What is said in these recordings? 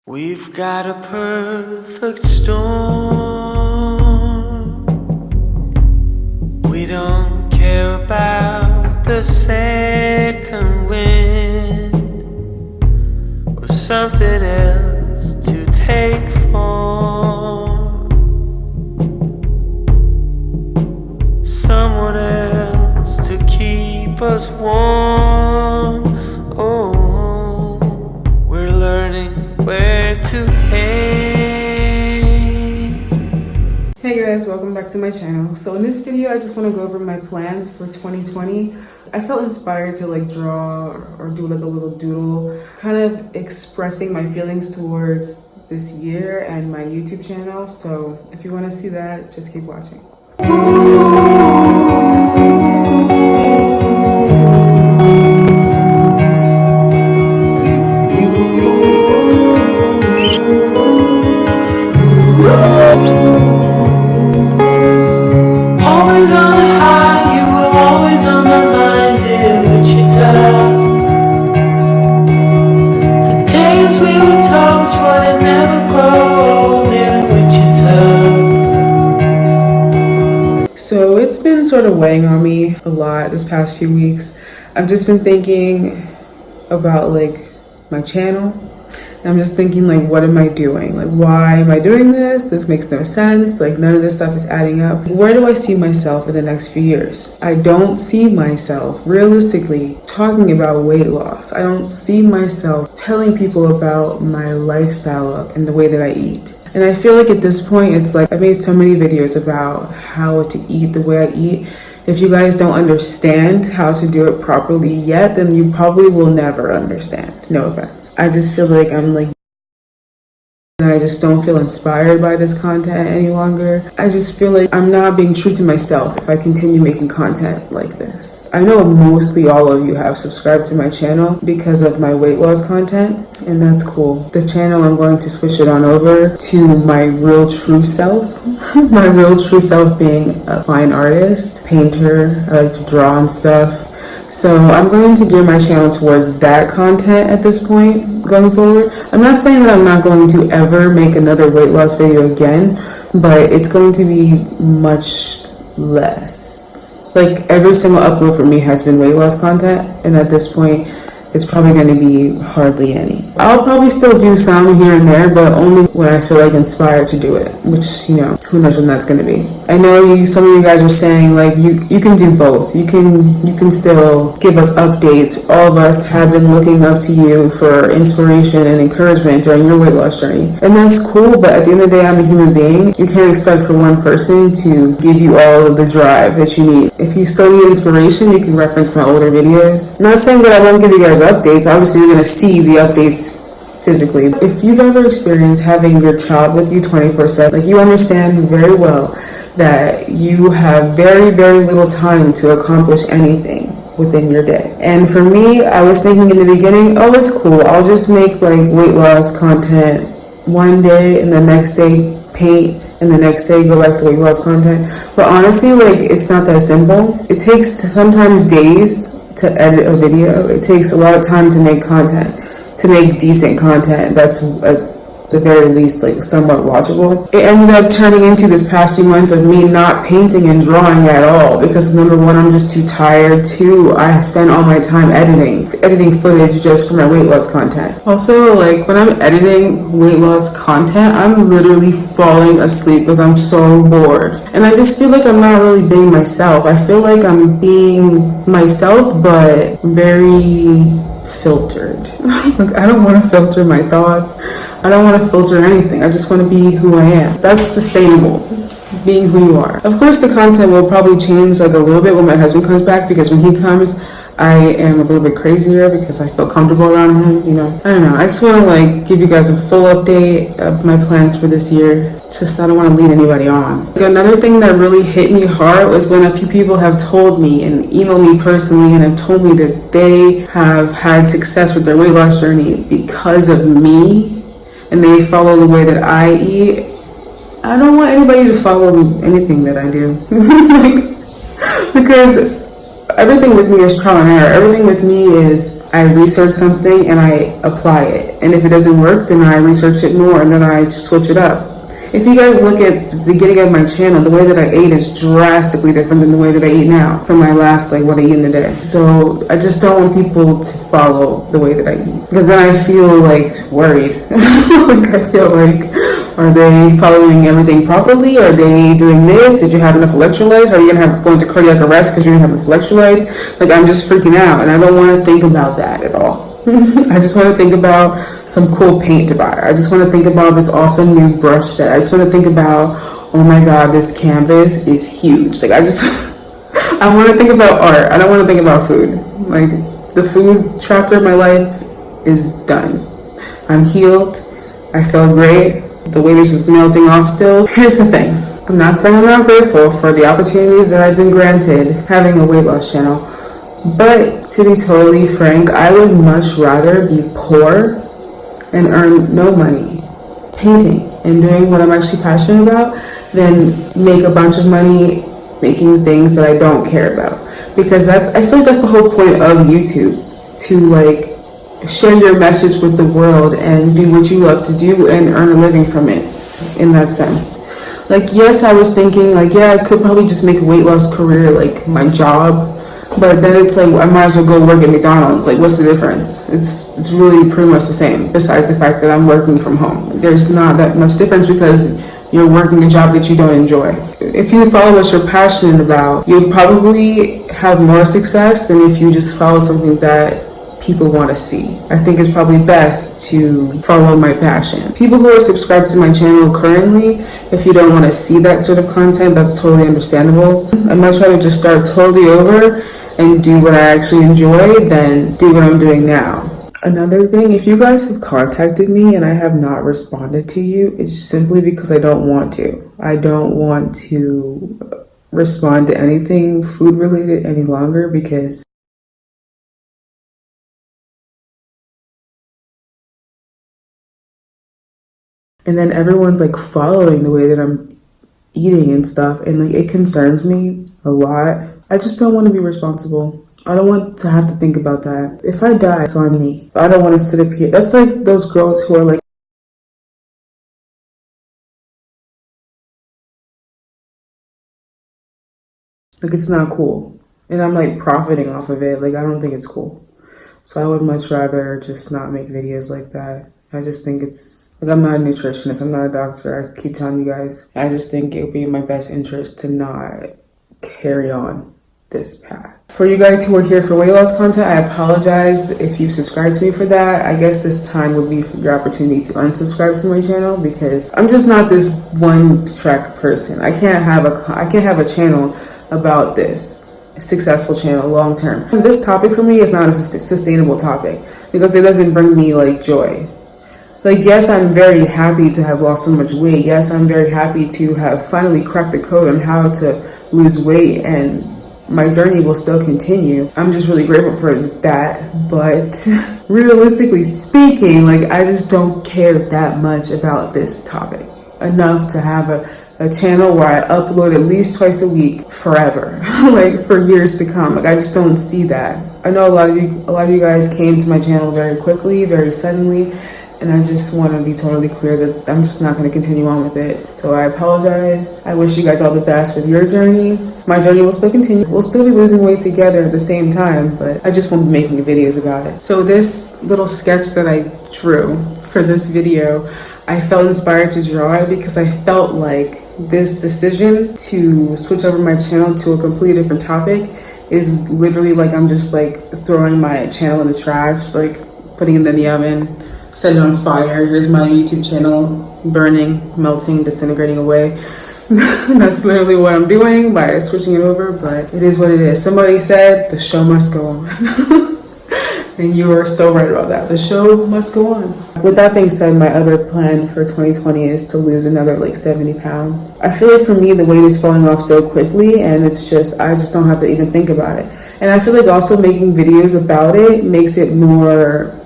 We've got a perfect storm. We don't care about the second wind or something else to take form. Someone else to keep us warm. Oh, we're learning where to aim. Hey guys, welcome back to my channel. So in this video, I just want to go over my plans for 2020. I felt inspired to draw or do a little doodle, kind of expressing my feelings towards this year and my YouTube channel. So if you want to see that, just keep watching. Always on the high, you were always on my mind, dear Wichita. The days we were told would never grow old here in Wichita. So it's been sort of weighing on me a lot this past few weeks. I've just been thinking about my channel. And I'm just thinking what am I doing? Why am I doing this? This makes no sense. None of this stuff is adding up. Where do I see myself in the next few years? I don't see myself realistically talking about weight loss. I don't see myself telling people about my lifestyle and the way that I eat. And I feel at this point, it's I made so many videos about how to eat the way I eat. If you guys don't understand how to do it properly yet, then you probably will never understand. No offense. I just feel I'm and I just don't feel inspired by this content any longer. I just feel I'm not being true to myself if I continue making content like this. I know mostly all of you have subscribed to my channel because of my weight loss content, and that's cool. The channel, I'm going to switch it on over to my real true self. My real true self being a fine artist, painter, I like to draw and stuff. So I'm going to gear my channel towards that content at this point going forward. I'm not saying that I'm not going to ever make another weight loss video again, but it's going to be much less. Every single upload for me has been weight loss content, and at this point it's probably going to be hardly any. I'll probably still do some here and there, but only when I feel inspired to do it, which, who knows when that's going to be. I know some of you guys are saying you can do both. You can still give us updates. All of us have been looking up to you for inspiration and encouragement during your weight loss journey. And that's cool, but at the end of the day, I'm a human being. You can't expect for one person to give you all of the drive that you need. If you still need inspiration, you can reference my older videos. I'm not saying that I won't give you guys updates. Obviously, you're going to see the updates physically. If you've ever experienced having your child with you 24/7, you understand very well that you have very, very little time to accomplish anything within your day. And for me, I was thinking in the beginning, oh, it's cool. I'll just make weight loss content one day, and the next day paint, and the next day go back to weight loss content. But honestly, it's not that simple. It takes sometimes days to edit a video. It takes a lot of time to make content, to make decent content that's at the very least somewhat watchable. It ended up turning into this past few months of me not painting and drawing at all because number one, I'm just too tired. Two, I spend all my time editing footage just for my weight loss content. Also, when I'm editing weight loss content, I'm literally falling asleep because I'm so bored. And I just feel I'm not really being myself. I feel I'm being myself, but very filtered. I don't want to filter my thoughts. I don't want to filter anything. I just want to be who I am. That's sustainable, being who you are. Of course, the content will probably change a little bit when my husband comes back, because when he comes, I am a little bit crazier because I feel comfortable around him, I don't know. I just want to give you guys a full update of my plans for this year. Just I don't want to lead anybody on. Another thing that really hit me hard was when a few people have told me and emailed me personally and have told me that they have had success with their weight loss journey because of me, and they follow the way that I eat. I don't want anybody to follow anything that I do. Because everything with me is trial and error. Everything with me is I research something and I apply it. And if it doesn't work, then I research it more and then I switch it up. If you guys look at the beginning of my channel, the way that I ate is drastically different than the way that I eat now from my last, like, what I eat in a day. So I just don't want people to follow the way that I eat, because then I feel like worried. Like, I feel like, are they following everything properly? Are they doing this? Did you have enough electrolytes? Are you gonna go into cardiac arrest because you didn't have enough electrolytes? Like, I'm just freaking out, and I don't want to think about that at all. I just want to think about some cool paint to buy. I just want to think about this awesome new brush set. I just want to think about, oh my god, this canvas is huge. Like, I want to think about art. I don't want to think about food. Like, the food chapter of my life is done. I'm healed. I feel great. The weight is just melting off still. Here's the thing. I'm not saying I'm not grateful for the opportunities that I've been granted having a weight loss channel. But to be totally frank, I would much rather be poor and earn no money painting and doing what I'm actually passionate about than make a bunch of money making things that I don't care about. Because I feel like that's the whole point of YouTube, to like share your message with the world and do what you love to do and earn a living from it, in that sense. Like, yes, I was thinking like, yeah, I could probably just make a weight loss career like my job. But then it's like, I might as well go work at McDonald's. Like, what's the difference? It's really pretty much the same, besides the fact that I'm working from home. There's not that much difference because you're working a job that you don't enjoy. If you follow what you're passionate about, you'll probably have more success than if you just follow something that people want to see. I think it's probably best to follow my passion. People who are subscribed to my channel currently, if you don't want to see that sort of content, that's totally understandable. I'd much rather just start totally over and do what I actually enjoy than do what I'm doing now. Another thing, if you guys have contacted me and I have not responded to you, it's simply because I don't want to. I don't want to respond to anything food related any longer, because and then everyone's like following the way that I'm eating and stuff, and like it concerns me a lot. I just don't want to be responsible. I don't want to have to think about that. If I die, it's on me. I don't want to sit up here. That's like those girls who are like it's not cool. And I'm like profiting off of it. Like, I don't think it's cool. So I would much rather just not make videos like that. I just think it's like, I'm not a nutritionist, I'm not a doctor. I keep telling you guys. I just think it would be in my best interest to not carry on this path. For you guys who are here for weight loss content, I apologize if you subscribed to me for that. I guess this time would be your opportunity to unsubscribe to my channel, because I'm just not this one track person. I can't have a channel about this successful channel long term. This topic for me is not a sustainable topic because it doesn't bring me like joy. Like, yes, I'm very happy to have lost so much weight. Yes, I'm very happy to have finally cracked the code on how to lose weight, and my journey will still continue. I'm just really grateful for that. But realistically speaking, like, I just don't care that much about this topic enough to have a channel where I upload at least twice a week forever, like for years to come. Like, I just don't see that. I know a lot of you guys came to my channel very quickly, very suddenly, and I just want to be totally clear that I'm just not going to continue on with it. So I apologize. I wish you guys all the best with your journey. My journey will still continue. We'll still be losing weight together at the same time, but I just won't be making videos about it. So this little sketch that I drew for this video, I felt inspired to draw it because I felt like this decision to switch over my channel to a completely different topic is literally like I'm just like throwing my channel in the trash, like putting it in the oven, set it on fire. Here's my YouTube channel burning, melting, disintegrating away. That's literally what I'm doing by switching it over, but it is what it is. Somebody said the show must go on. And you are so right about that. The show must go on. With that being said, my other plan for 2020 is to lose another like 70 pounds. I feel like for me, the weight is falling off so quickly, and it's just, I just don't have to even think about it. And I feel like also making videos about it makes it more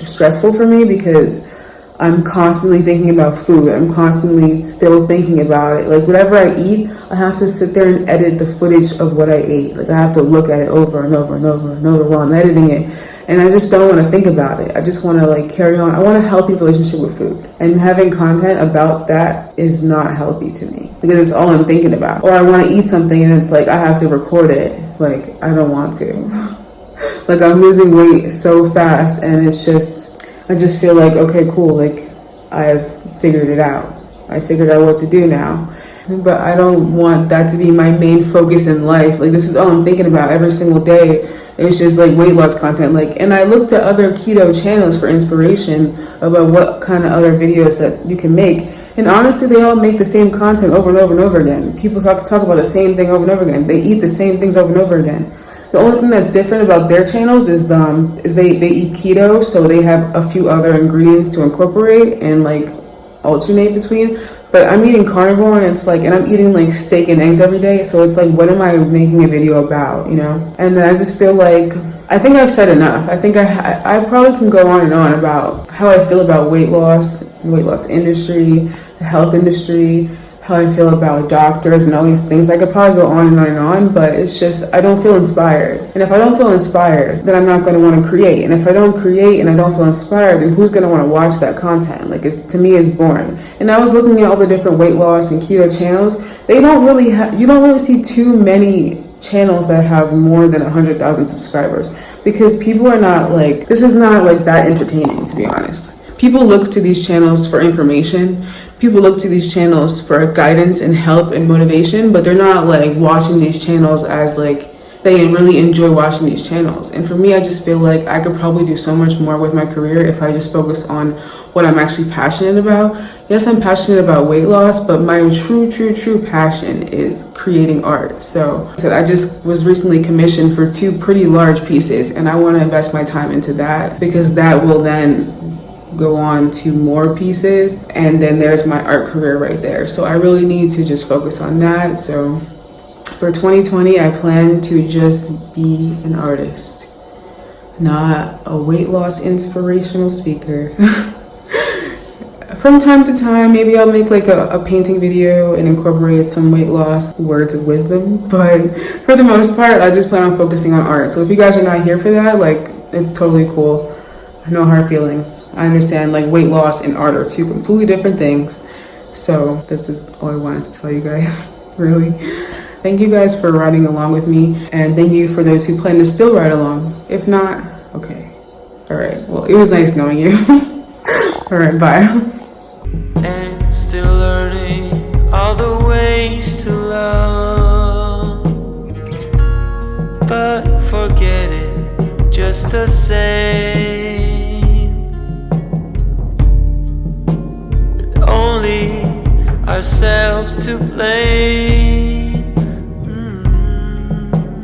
stressful for me because I'm constantly thinking about food. I'm constantly still thinking about it. Like whatever I eat, I have to sit there and edit the footage of what I ate. Like I have to look at it over and over and over and over while I'm editing it. And I just don't want to think about it. I just want to like carry on. I want a healthy relationship with food. And having content about that is not healthy to me because it's all I'm thinking about. Or I want to eat something and it's like I have to record it. Like I don't want to. Like I'm losing weight so fast and it's just, I just feel like, okay, cool, like I've figured it out. I figured out what to do now. But I don't want that to be my main focus in life. Like this is all I'm thinking about every single day. It's just like weight loss content. Like, and I looked at other keto channels for inspiration about what kind of other videos that you can make. And honestly, they all make the same content over and over and over again. People talk about the same thing over and over again. They eat the same things over and over again. The only thing that's different about their channels is they eat keto, so they have a few other ingredients to incorporate and like alternate between. But I'm eating carnivore and it's like, and I'm eating like steak and eggs every day. So it's like, what am I making a video about, you know? And then I just feel like, I think I've said enough. I think I probably can go on and on about how I feel about weight loss industry, the health industry, how I feel about doctors and all these things. I could probably go on and on and on, but it's just, I don't feel inspired. And if I don't feel inspired, then I'm not going to want to create. And if I don't create and I don't feel inspired, then who's going to want to watch that content? Like to me, it's boring. And I was looking at all the different weight loss and keto channels. They don't really you don't really see too many channels that have more than 100,000 subscribers because people are not like, this is not like that entertaining, to be honest. People look to these channels for information. People look to these channels for guidance and help and motivation, but they're not like watching these channels as like they really enjoy watching these channels. And for me, I just feel like I could probably do so much more with my career if I just focus on what I'm actually passionate about. Yes, I'm passionate about weight loss, but my true passion is creating art. So I just was recently commissioned for 2 pretty large pieces, and I want to invest my time into that because that will then go on to more pieces, and then there's my art career right there. So I really need to just focus on that. So for 2020, I plan to just be an artist, not a weight loss inspirational speaker. From time to time, maybe I'll make like a painting video and incorporate some weight loss words of wisdom. But for the most part, I just plan on focusing on art. So if you guys are not here for that, like it's totally cool. No hard feelings. I understand like weight loss and art are 2 completely different things. So this is all I wanted to tell you guys, really. Thank you guys for riding along with me. And thank you for those who plan to still ride along. If not, okay. All right. Well, it was nice knowing you. All right. Bye. And still learning all the ways to love, but forget it just the same. With only ourselves to blame.